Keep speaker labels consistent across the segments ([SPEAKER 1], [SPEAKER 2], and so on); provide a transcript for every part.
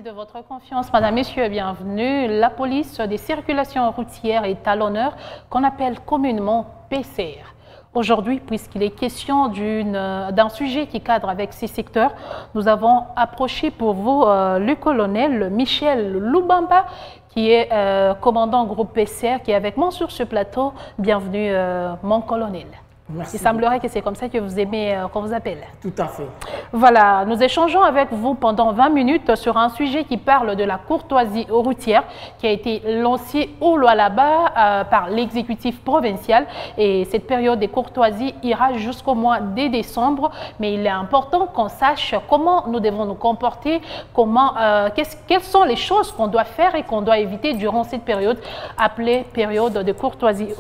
[SPEAKER 1] Merci de votre confiance, Madame, Messieurs, bienvenue. La police des circulations routières est à l'honneur, qu'on appelle communément PCR. Aujourd'hui, puisqu'il est question d'un sujet qui cadre avec ces secteurs, nous avons approché pour vous le colonel Michel Loubamba, qui est commandant groupe PCR, qui est avec moi sur ce plateau. Bienvenue, mon colonel.
[SPEAKER 2] Merci.
[SPEAKER 1] Il semblerait que c'est comme ça que vous aimez qu'on vous appelle.
[SPEAKER 2] Tout à fait.
[SPEAKER 1] Voilà, nous échangeons avec vous pendant 20 minutes sur un sujet qui parle de la courtoisie routière qui a été lancée au Lualaba par l'exécutif provincial. Et cette période de courtoisie ira jusqu'au mois de décembre. Mais il est important qu'on sache comment nous devons nous comporter, quelles sont les choses qu'on doit faire et qu'on doit éviter durant cette période appelée période de courtoisie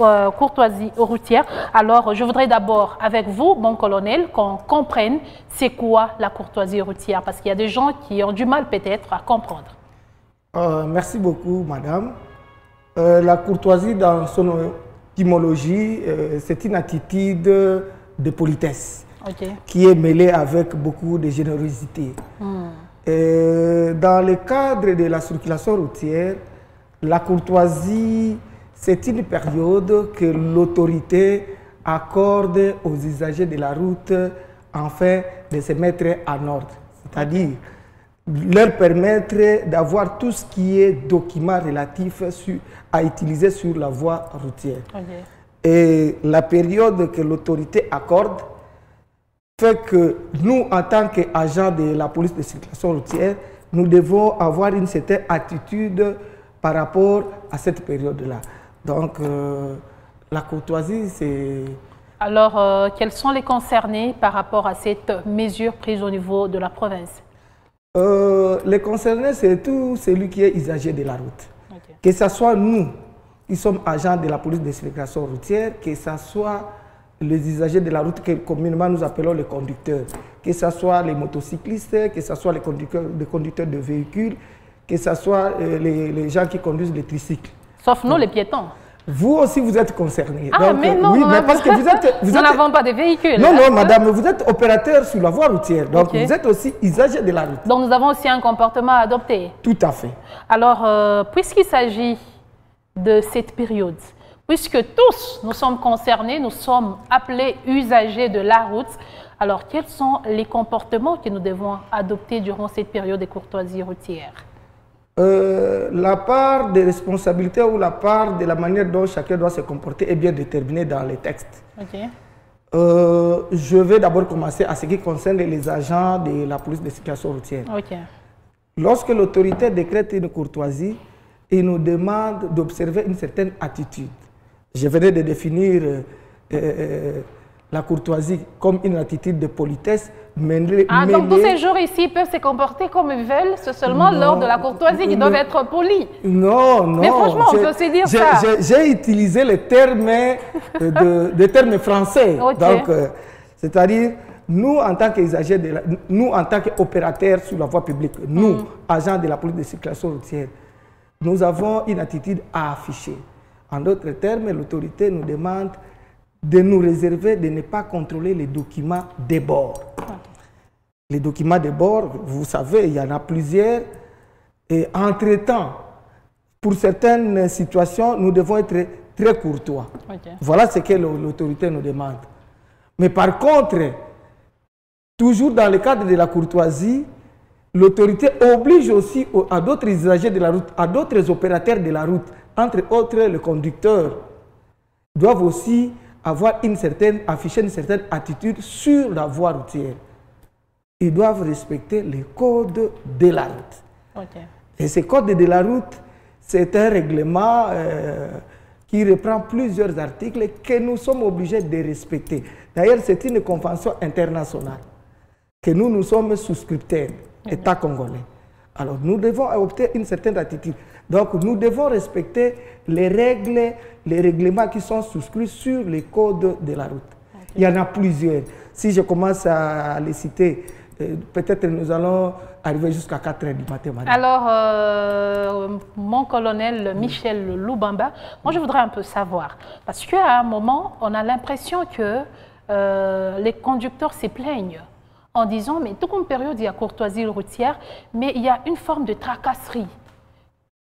[SPEAKER 1] routière. Alors, je voudrais d'abord, avec vous, mon colonel, qu'on comprenne c'est quoi la courtoisie routière, parce qu'il y a des gens qui ont du mal peut-être à comprendre.
[SPEAKER 2] Merci beaucoup, madame. La courtoisie, dans son étymologie, c'est une attitude de politesse qui est mêlée avec beaucoup de générosité. Dans le cadre de la circulation routière, la courtoisie, c'est une période que l'autorité accorde aux usagers de la route afin de se mettre en ordre, c'est-à-dire leur permettre d'avoir tout ce qui est document relatif à utiliser sur la voie routière. Et la période que l'autorité accorde fait que nous, en tant qu'agents de la police de circulation routière, nous devons avoir une certaine attitude par rapport à cette période-là. Donc, la courtoisie, c'est...
[SPEAKER 1] Alors, quels sont les concernés par rapport à cette mesure prise au niveau de la province?
[SPEAKER 2] Les concernés, c'est tout celui qui est usager de la route. Que ce soit nous, qui sommes agents de la police de circulation routière, que ce soit les usagers de la route que communément nous appelons les conducteurs, que ce soit les motocyclistes, que ce soit les conducteurs de véhicules, que ce soit les gens qui conduisent les tricycles.
[SPEAKER 1] Sauf nous, les piétons.
[SPEAKER 2] Vous aussi, vous êtes concernés.
[SPEAKER 1] Ah, donc, mais non,
[SPEAKER 2] oui, mais parce que vous
[SPEAKER 1] nous n'avons pas de véhicules.
[SPEAKER 2] Non, non, madame, vous êtes opérateur sur la voie routière. Donc, vous êtes aussi usager de la route.
[SPEAKER 1] Donc, nous avons aussi un comportement à adopter.
[SPEAKER 2] Tout à fait.
[SPEAKER 1] Alors, puisqu'il s'agit de cette période, puisque tous nous sommes concernés, nous sommes appelés usagers de la route, alors quels sont les comportements que nous devons adopter durant cette période de courtoisie routière?
[SPEAKER 2] La part des responsabilités ou la part de la manière dont chacun doit se comporter est bien déterminée dans les textes. Je vais d'abord commencer à ce qui concerne les agents de la police de circulation routière. Lorsque l'autorité décrète une courtoisie, il nous demande d'observer une certaine attitude. Je venais de définir la courtoisie comme une attitude de politesse.
[SPEAKER 1] Donc tous ces jours ici peuvent se comporter comme ils veulent, c'est seulement lors de la courtoisie qu'ils doivent être polis.
[SPEAKER 2] Non, non.
[SPEAKER 1] Mais franchement, on peut se dire ça.
[SPEAKER 2] J'ai utilisé les termes, des termes français. Donc, c'est-à-dire, nous, en tant qu'usagers, nous, en tant qu'opérateurs sur la voie publique, nous, agents de la police de circulation routière, nous avons une attitude à afficher. En d'autres termes, l'autorité nous demande de nous réserver de ne pas contrôler les documents de bord. Les documents de bord, vous savez, il y en a plusieurs. Et entre-temps, pour certaines situations, nous devons être très courtois. Voilà ce que l'autorité nous demande. Mais par contre, toujours dans le cadre de la courtoisie, l'autorité oblige aussi à d'autres usagers de la route, à d'autres opérateurs de la route, entre autres les conducteurs, doivent aussi afficher une certaine attitude sur la voie routière. Ils doivent respecter les codes de la route. Et ce code de la route, c'est un règlement qui reprend plusieurs articles que nous sommes obligés de respecter. D'ailleurs, c'est une convention internationale que nous sommes souscripteurs, État congolais. Alors, nous devons adopter une certaine attitude. Donc, nous devons respecter les règles, les règlements qui sont souscrits sur les codes de la route. Il y en a plusieurs. Si je commence à les citer, peut-être nous allons arriver jusqu'à 4 h du matin. Madame.
[SPEAKER 1] Alors, mon colonel Michel Loubamba, moi je voudrais un peu savoir, parce qu'à un moment, on a l'impression que les conducteurs se plaignent en disant, mais tout comme période, il y a courtoisie routière, mais il y a une forme de tracasserie.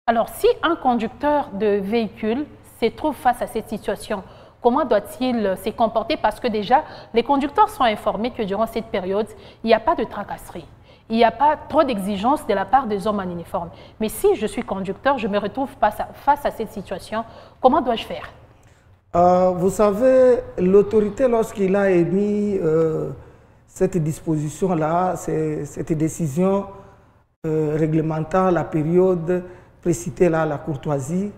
[SPEAKER 1] Alors, si un conducteur de véhicule se trouve face à cette situation, comment doit-il se comporter? Parce que déjà, les conducteurs sont informés que durant cette période, il n'y a pas de tracasserie. Il n'y a pas trop d'exigences de la part des hommes en uniforme. Mais si je suis conducteur, je me retrouve face à cette situation, comment dois-je faire?
[SPEAKER 2] Vous savez, l'autorité, lorsqu'il a émis cette disposition-là, cette décision réglementant la période précitée là, la courtoisie,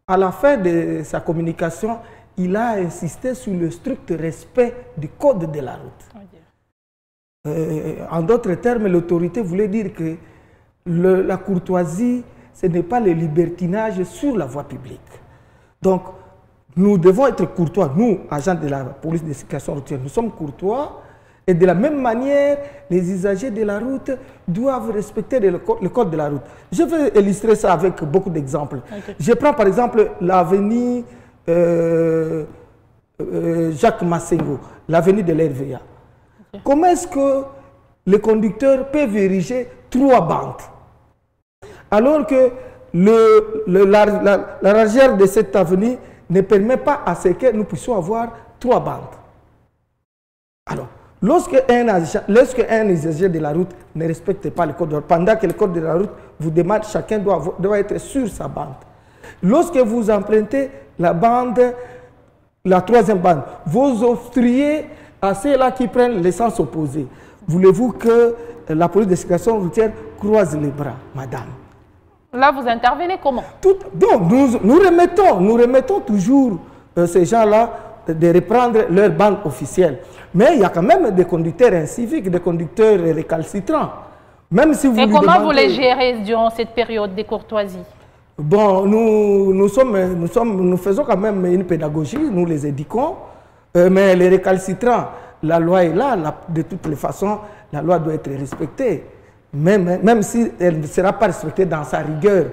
[SPEAKER 2] à la fin de sa communication, il a insisté sur le strict respect du code de la route. En d'autres termes, l'autorité voulait dire que la courtoisie, ce n'est pas le libertinage sur la voie publique. Donc, nous devons être courtois. Nous, agents de la police de circulation routière, nous sommes courtois. Et de la même manière, les usagers de la route doivent respecter le code de la route. Je vais illustrer ça avec beaucoup d'exemples. Okay. Je prends par exemple l'avenue Jacques Massengo, l'avenue de l'RVA. Okay. Comment est-ce que les conducteurs peuvent ériger 3 bandes alors que la largeur de cette avenue ne permet pas à ce que nous puissions avoir 3 bandes? Alors, lorsque un usager de la route ne respecte pas le code de la route, pendant que le code de la route vous demande, chacun doit être sur sa bande. Lorsque vous empruntez la bande, la 3e bande, vous obstruez à ceux-là qui prennent le sens opposé. Voulez-vous que la police de circulation routière croise les bras, madame?
[SPEAKER 1] Là, vous intervenez comment?
[SPEAKER 2] Donc, nous remettons toujours ces gens-là de reprendre leur bande officielle. Mais il y a quand même des conducteurs inciviques, des conducteurs récalcitrants. Même si vous
[SPEAKER 1] Et comment vous les gérez durant cette période de courtoisie?
[SPEAKER 2] Bon, nous faisons quand même une pédagogie, nous les éduquons. Mais les récalcitrants, la loi est là, de toutes les façons, la loi doit être respectée. Même si elle ne sera pas respectée dans sa rigueur,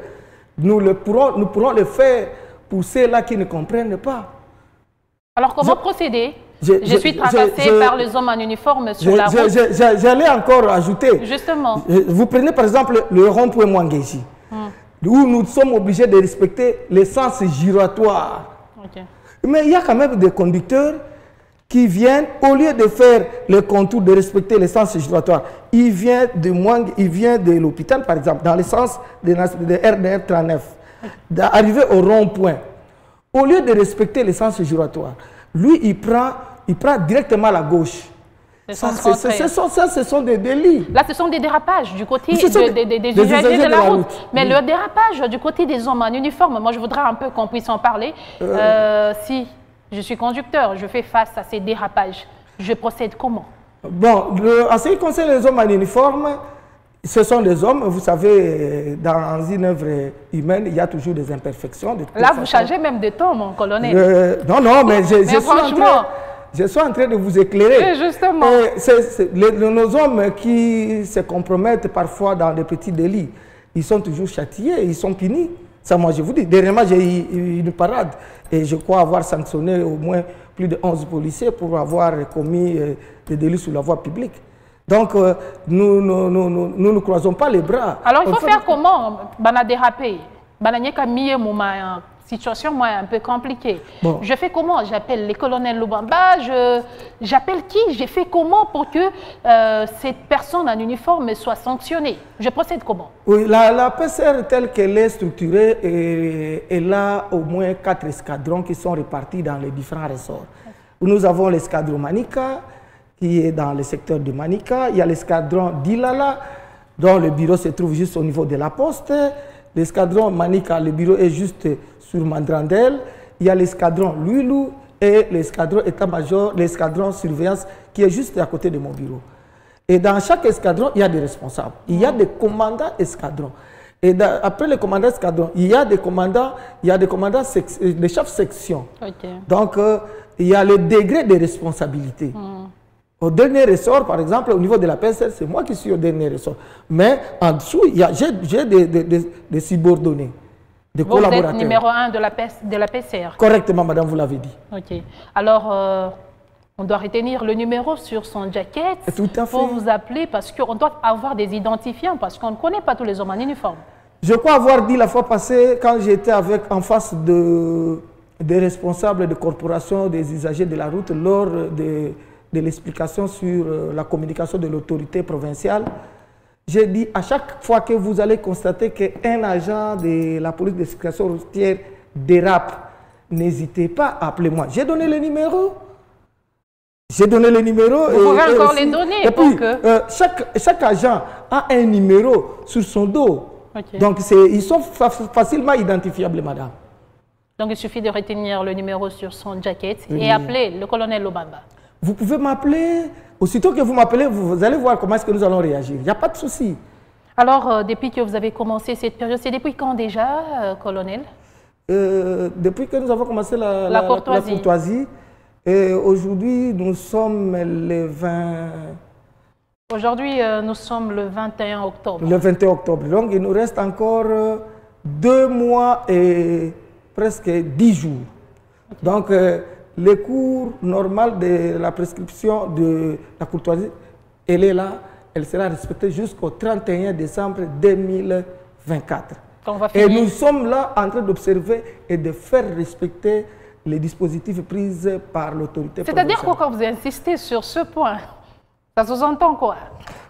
[SPEAKER 2] nous pourrons le faire pour ceux-là qui ne comprennent pas.
[SPEAKER 1] Alors comment procéder? Je suis tracassé par les hommes en uniforme sur la route.
[SPEAKER 2] J'allais encore ajouter.
[SPEAKER 1] Justement.
[SPEAKER 2] Vous prenez par exemple le rond-point Mwangeji, où nous sommes obligés de respecter les sens giratoires. Okay. Mais il y a quand même des conducteurs qui viennent, au lieu de faire le contour, de respecter les sens giratoires, ils viennent de l'hôpital, par exemple, dans le sens de RDR 39, d'arriver au rond-point. Au lieu de respecter les sens giratoires, lui, il prend directement la gauche. Ce sont des délits.
[SPEAKER 1] Là, ce sont des dérapages du côté des usagers de la route. Mais le dérapage du côté des hommes en uniforme, moi, je voudrais un peu qu'on puisse en parler. Si je suis conducteur, je fais face à ces dérapages, je procède comment? Bon,
[SPEAKER 2] en ce qui concerne les hommes en uniforme, ce sont des hommes, vous savez, dans une œuvre humaine, il y a toujours des imperfections.
[SPEAKER 1] Là, vous changez même de ton, mon colonel.
[SPEAKER 2] Non, mais je suis en train de vous éclairer.
[SPEAKER 1] Et justement.
[SPEAKER 2] Nos hommes qui se compromettent parfois dans des petits délits, ils sont toujours châtiés, ils sont punis. Ça, moi, je vous dis. Dernièrement, j'ai eu une parade et je crois avoir sanctionné au moins plus de 11 policiers pour avoir commis des délits sur la voie publique. Donc, nous ne croisons pas les bras.
[SPEAKER 1] Alors, il faut faire comment? Bana déraper. Bana nyeka miye mouma situation moi un peu compliquée. Bon. Je fais comment? J'appelle les colonels Lubamba, j'appelle qui? J'ai fait comment pour que cette personne en uniforme soit sanctionnée? Je procède comment?
[SPEAKER 2] Oui, la PCR telle qu'elle est structurée, elle a au moins 4 escadrons qui sont répartis dans les différents ressorts. Nous avons l'escadron Manika, qui est dans le secteur de Manika. Il y a l'escadron d'Ilala, dont le bureau se trouve juste au niveau de la poste. L'escadron Manika, le bureau est juste sur Mandrandel. Il y a l'escadron Luilou et l'escadron état-major, l'escadron surveillance qui est juste à côté de mon bureau. Et dans chaque escadron, il y a des responsables. Il y a des commandants escadrons. Et après les commandants escadrons, il y a des commandants, des chefs section. Okay. Donc, il y a le degré de responsabilité. Au dernier ressort, par exemple, au niveau de la PSL, c'est moi qui suis au dernier ressort. Mais en dessous, j'ai des subordonnés, des collaborateurs.
[SPEAKER 1] Vous êtes numéro 1 de la PCR.
[SPEAKER 2] Correctement, madame, vous l'avez dit.
[SPEAKER 1] Ok. Alors, On doit retenir le numéro sur son jacket pour vous appeler parce qu'on doit avoir des identifiants parce qu'on ne connaît pas tous les hommes en uniforme.
[SPEAKER 2] Je crois avoir dit la fois passée, quand j'étais en face des responsables de corporations des usagers de la route lors de l'explication sur la communication de l'autorité provinciale, j'ai dit à chaque fois que vous allez constater qu'un agent de la police de circulation routière dérape, n'hésitez pas à appeler moi. J'ai donné le numéro. J'ai donné le numéro.
[SPEAKER 1] Vous pouvez encore les donner.
[SPEAKER 2] Et puis, chaque agent a un numéro sur son dos. Okay. Donc, ils sont facilement identifiables, madame.
[SPEAKER 1] Donc, il suffit de retenir le numéro sur son jacket et appeler le colonel Lobamba.
[SPEAKER 2] Vous pouvez m'appeler. Aussitôt que vous m'appelez, vous allez voir comment est-ce que nous allons réagir. Il n'y a pas de souci.
[SPEAKER 1] Alors, depuis que vous avez commencé cette période, c'est depuis quand déjà, colonel?
[SPEAKER 2] Depuis que nous avons commencé la courtoisie. Aujourd'hui, nous sommes le 20...
[SPEAKER 1] Aujourd'hui, nous sommes le 21 octobre.
[SPEAKER 2] Le 21 octobre. Donc, il nous reste encore 2 mois et presque 10 jours. Okay. Donc, le cours normal de la prescription de la courtoisie, elle est là. Elle sera respectée jusqu'au 31 décembre 2024. Et nous sommes là en train d'observer et de faire respecter les dispositifs pris par l'autorité.
[SPEAKER 1] C'est-à-dire que quand vous insistez sur ce point, ça sous-entend quoi?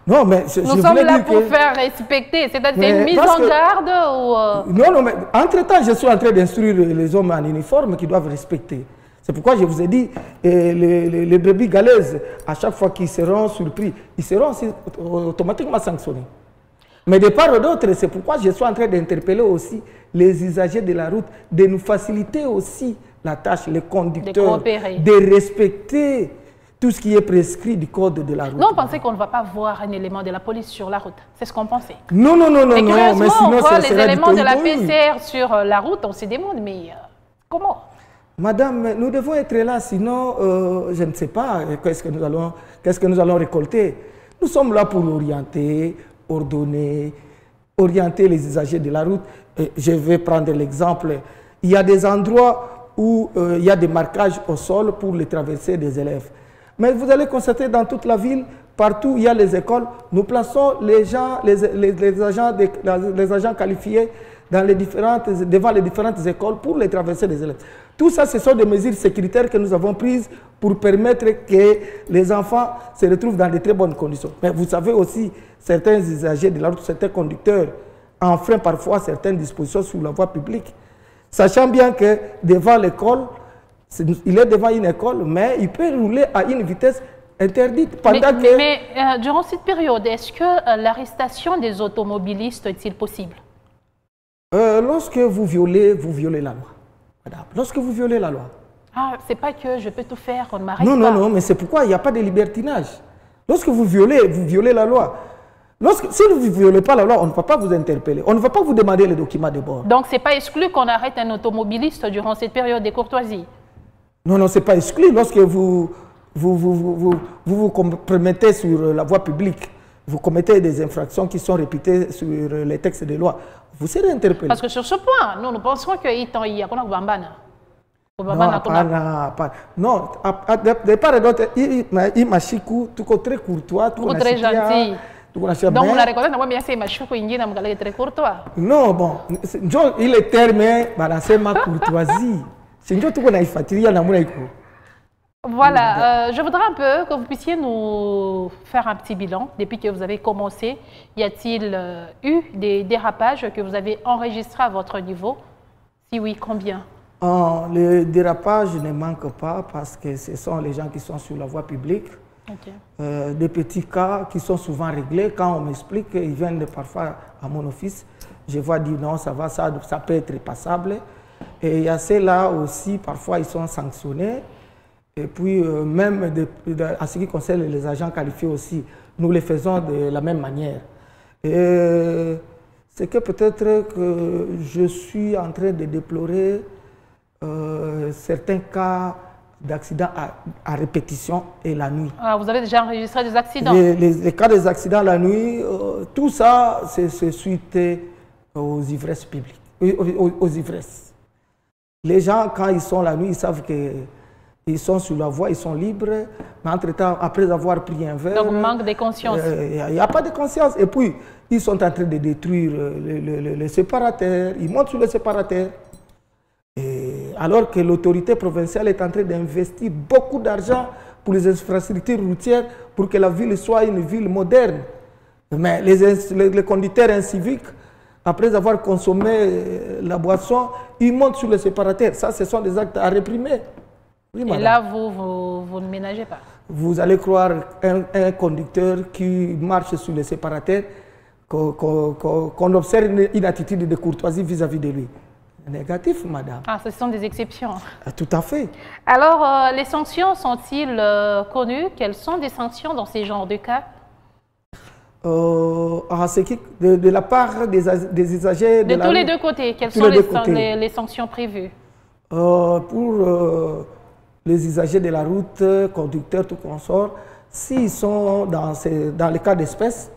[SPEAKER 2] Non, mais
[SPEAKER 1] nous sommes là pour faire respecter, c'est-à-dire une mise en garde ou...
[SPEAKER 2] Non, mais entre-temps, je suis en train d'instruire les hommes en uniforme qui doivent respecter. C'est pourquoi je vous ai dit, les brebis galaises, à chaque fois qu'ils seront surpris, ils seront automatiquement sanctionnés. Mais de part ou d'autre, c'est pourquoi je suis en train d'interpeller aussi les usagers de la route, de nous faciliter aussi la tâche, les conducteurs, de respecter tout ce qui est prescrit du code de la route.
[SPEAKER 1] Non, on pensait qu'on ne va pas voir un élément de la police sur la route. C'est ce qu'on pensait.
[SPEAKER 2] Non. Mais sinon,
[SPEAKER 1] on voit les éléments de la PCR sur la route, on se demande, mais comment?
[SPEAKER 2] Madame, nous devons être là, sinon, je ne sais pas qu'est-ce que nous allons récolter. Nous sommes là pour orienter, ordonner, orienter les usagers de la route. Je vais prendre l'exemple. Il y a des endroits où il y a des marquages au sol pour les traversées des élèves. Mais vous allez constater dans toute la ville, partout où il y a les écoles, nous plaçons les agents qualifiés devant les différentes écoles pour les traversées des élèves. Tout ça, ce sont des mesures sécuritaires que nous avons prises pour permettre que les enfants se retrouvent dans de très bonnes conditions. Mais vous savez aussi, certains usagers de la route, certains conducteurs enfreignent parfois certaines dispositions sur la voie publique. Sachant bien que devant l'école, il est devant une école, mais il peut rouler à une vitesse interdite.
[SPEAKER 1] Mais durant cette période, est-ce que l'arrestation des automobilistes est-il possible?
[SPEAKER 2] Lorsque vous violez la loi. Madame, lorsque vous violez la loi.
[SPEAKER 1] Ah, c'est pas que je peux tout faire, on ne m'arrête pas.
[SPEAKER 2] Non, mais c'est pourquoi il n'y a pas de libertinage. Lorsque vous violez la loi. Si vous ne violez pas la loi, on ne va pas vous interpeller. On ne va pas vous demander les documents de bord.
[SPEAKER 1] Donc, ce n'est pas exclu qu'on arrête un automobiliste durant cette période de courtoisie?
[SPEAKER 2] Non, ce n'est pas exclu. Lorsque vous compromettez sur la voie publique, vous commettez des infractions qui sont répétées sur les textes de loi, vous serez interpellé.
[SPEAKER 1] Parce que sur ce point, nous pensons qu'il y a un bambana.
[SPEAKER 2] Non, de part et d'autre, il m'a chikou, tout très courtois,
[SPEAKER 1] tout très gentil. Donc, on a reconnu que c'est Machouko Indien, très courtois.
[SPEAKER 2] Non, bon, il est terminé, c'est ma courtoisie. C'est tout qu'on a fatigué à la
[SPEAKER 1] Voilà, je voudrais un peu que vous puissiez nous faire un petit bilan. Depuis que vous avez commencé, y a-t-il eu des dérapages que vous avez enregistrés à votre niveau? Si oui, combien?
[SPEAKER 2] Les dérapages ne manquent pas parce que ce sont les gens qui sont sur la voie publique.
[SPEAKER 1] Okay.
[SPEAKER 2] Des petits cas qui sont souvent réglés. Quand on m'explique, ils viennent parfois à mon office, je vois dire non, ça va, ça peut être passable. Et il y a ceux-là aussi, parfois ils sont sanctionnés. Et puis, même en ce qui concerne les agents qualifiés aussi, nous les faisons de la même manière. C'est que peut-être que je suis en train de déplorer certains cas d'accidents à répétition et la nuit.
[SPEAKER 1] Ah, vous avez déjà enregistré des accidents?
[SPEAKER 2] Les cas des accidents la nuit, tout ça, c'est suite aux ivresses publiques, aux ivresses. Les gens, quand ils sont la nuit, ils savent que Ils sont sur la voie, ils sont libres, mais entre-temps, après avoir pris un verre...
[SPEAKER 1] Donc, manque de conscience.
[SPEAKER 2] Il n'y a pas de conscience. Et puis, ils sont en train de détruire les séparateurs, ils montent sur les séparateurs. Et alors que l'autorité provinciale est en train d'investir beaucoup d'argent pour les infrastructures routières, pour que la ville soit une ville moderne. Mais les conducteurs inciviques, après avoir consommé la boisson, ils montent sur les séparateurs. Ça, ce sont des actes à réprimer. Oui,
[SPEAKER 1] et là, vous ne ménagez pas.
[SPEAKER 2] Vous allez croire un conducteur qui marche sur les séparateurs, qu'on observe une attitude de courtoisie vis-à-vis de lui. Négatif, madame.
[SPEAKER 1] Ah, ce sont des exceptions.
[SPEAKER 2] Tout à fait.
[SPEAKER 1] Alors, les sanctions sont-ils connues? Quelles sont des sanctions dans ces genres de cas?
[SPEAKER 2] De la part des usagers...
[SPEAKER 1] De tous les deux côtés, quelles sont les sanctions prévues?
[SPEAKER 2] Pour les usagers de la route, conducteurs, tout consort, s'ils sont dans les cas d'espèces,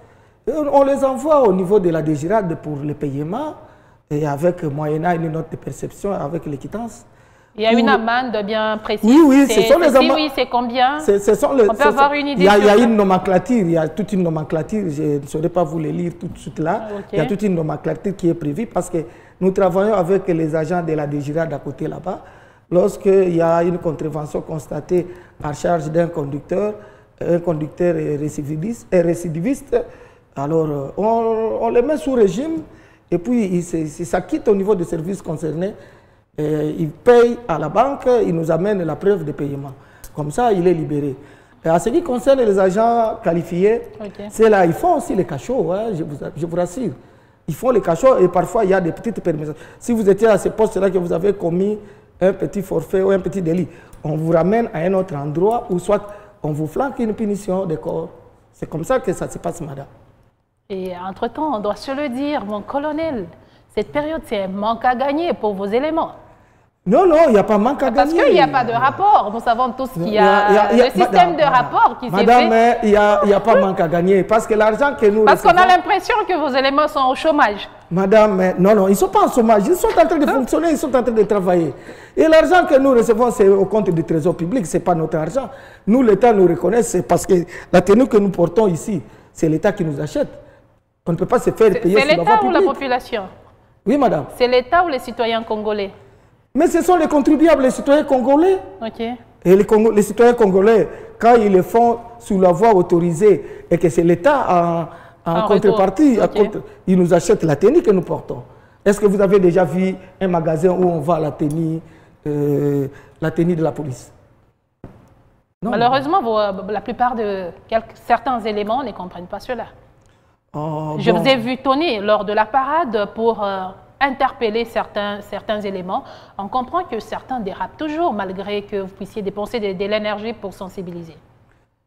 [SPEAKER 2] on les envoie au niveau de la DGRAD pour le paiement, et avec moyennant une note de perception, avec les quittances.
[SPEAKER 1] Il y a une amende bien précise.
[SPEAKER 2] Oui, ce sont les amendes.
[SPEAKER 1] Oui, c'est combien?
[SPEAKER 2] On
[SPEAKER 1] peut avoir une idée.
[SPEAKER 2] Il y a une nomenclature, il y a toute une nomenclature, je ne saurais pas vous les lire tout de suite là. Okay. Il y a toute une nomenclature qui est prévue parce que nous travaillons avec les agents de la DGRAD à côté là-bas. Lorsqu'il y a une contravention constatée en charge d'un conducteur, un conducteur est récidiviste, alors on le met sous régime et puis il s'acquitte au niveau des services concernés. Il paye à la banque, il nous amène la preuve de paiement. Comme ça, il est libéré. Et en ce qui concerne les agents qualifiés, c'est là, ils font aussi les cachots, hein, je vous rassure. Ils font les cachots et parfois il y a des petites permissions. Si vous étiez à ce poste-là que vous avez commis un petit forfait ou un petit délit, on vous ramène à un autre endroit ou soit on vous flanque une punition de corps. C'est comme ça que ça se passe, madame. Et
[SPEAKER 1] entre-temps, on doit se le dire, mon colonel, cette période, c'est un manque à gagner pour vos éléments.
[SPEAKER 2] Non, non, il n'y a pas manque à gagner.
[SPEAKER 1] Parce qu'il n'y a pas de rapport. Nous savons tous qu'il y a le système de rapport qui s'est fait.
[SPEAKER 2] Madame, il n'y a pas manque à gagner. Parce que l'argent que nous
[SPEAKER 1] Parce qu'on a l'impression que vos éléments sont au chômage.
[SPEAKER 2] Madame, non, non, ils ne sont pas au chômage. Ils sont en train de fonctionner, ils sont en train de travailler. Et l'argent que nous recevons, c'est au compte du trésor public, ce n'est pas notre argent. Nous, l'État nous reconnaît, c'est parce que la tenue que nous portons ici, c'est l'État qui nous achète. On ne peut pas se faire payer sur la voie publique.
[SPEAKER 1] C'est l'État ou la population?
[SPEAKER 2] Oui, madame.
[SPEAKER 1] C'est l'État ou les citoyens congolais?
[SPEAKER 2] Mais ce sont les contribuables, les citoyens congolais.
[SPEAKER 1] Ok.
[SPEAKER 2] Et les citoyens congolais, quand ils le font sous la voie autorisée et que c'est l'État en contrepartie, ils nous achètent la tenue que nous portons. Est-ce que vous avez déjà vu un magasin où on vend la tenue de la police?
[SPEAKER 1] Non. Malheureusement, la plupart de certains éléments ne comprennent pas cela. Je vous ai vu tonner lors de la parade pour interpeller certains éléments. On comprend que certains dérapent toujours malgré que vous puissiez dépenser de l'énergie pour sensibiliser.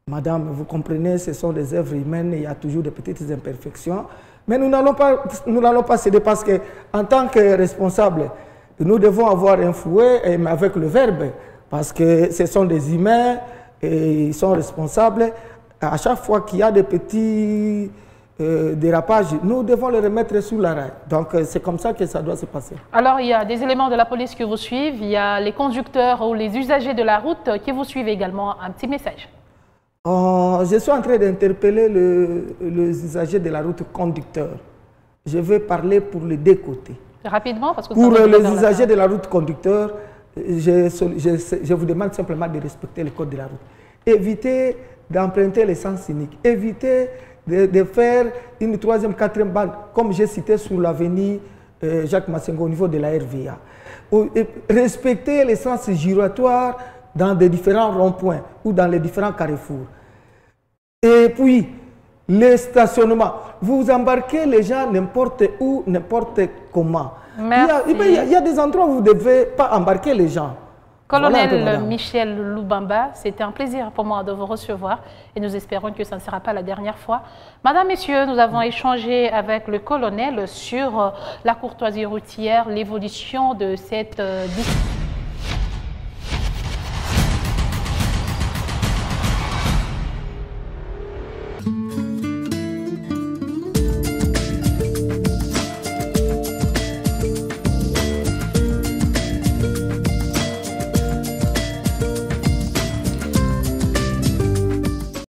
[SPEAKER 2] Madame, vous comprenez, ce sont des œuvres humaines, il y a toujours de petites imperfections. Mais nous n'allons pas céder parce qu'en tant que responsable, nous devons avoir un fouet avec le verbe. Parce que ce sont des humains et ils sont responsables. À chaque fois qu'il y a des petits dérapages, nous devons les remettre sous la rail. Donc c'est comme ça que ça doit se passer.
[SPEAKER 1] Alors il y a des éléments de la police qui vous suivent, il y a les conducteurs ou les usagers de la route qui vous suivent également. Un petit message.
[SPEAKER 2] Je suis en train d'interpeller les usagers de la route conducteurs. Je vais parler pour les deux côtés.
[SPEAKER 1] Rapidement, parce que
[SPEAKER 2] pour les usagers de la route conducteurs, je vous demande simplement de respecter le code de la route. Évitez d'emprunter les sens uniques. Évitez de faire une troisième, quatrième bande, comme j'ai cité sur l'avenue Jacques Massengo au niveau de la RVA. Respectez les sens giratoires dans des différents ronds-points ou dans les différents carrefours. Et puis, les stationnements. Vous embarquez les gens n'importe où, n'importe comment. Il y a des endroits où vous ne devez pas embarquer les gens.
[SPEAKER 1] Colonel Michel Loubamba, c'était un plaisir pour moi de vous recevoir et nous espérons que ça ne sera pas la dernière fois. Madame, Messieurs, nous avons échangé avec le colonel sur la courtoisie routière, l'évolution de cette discipline.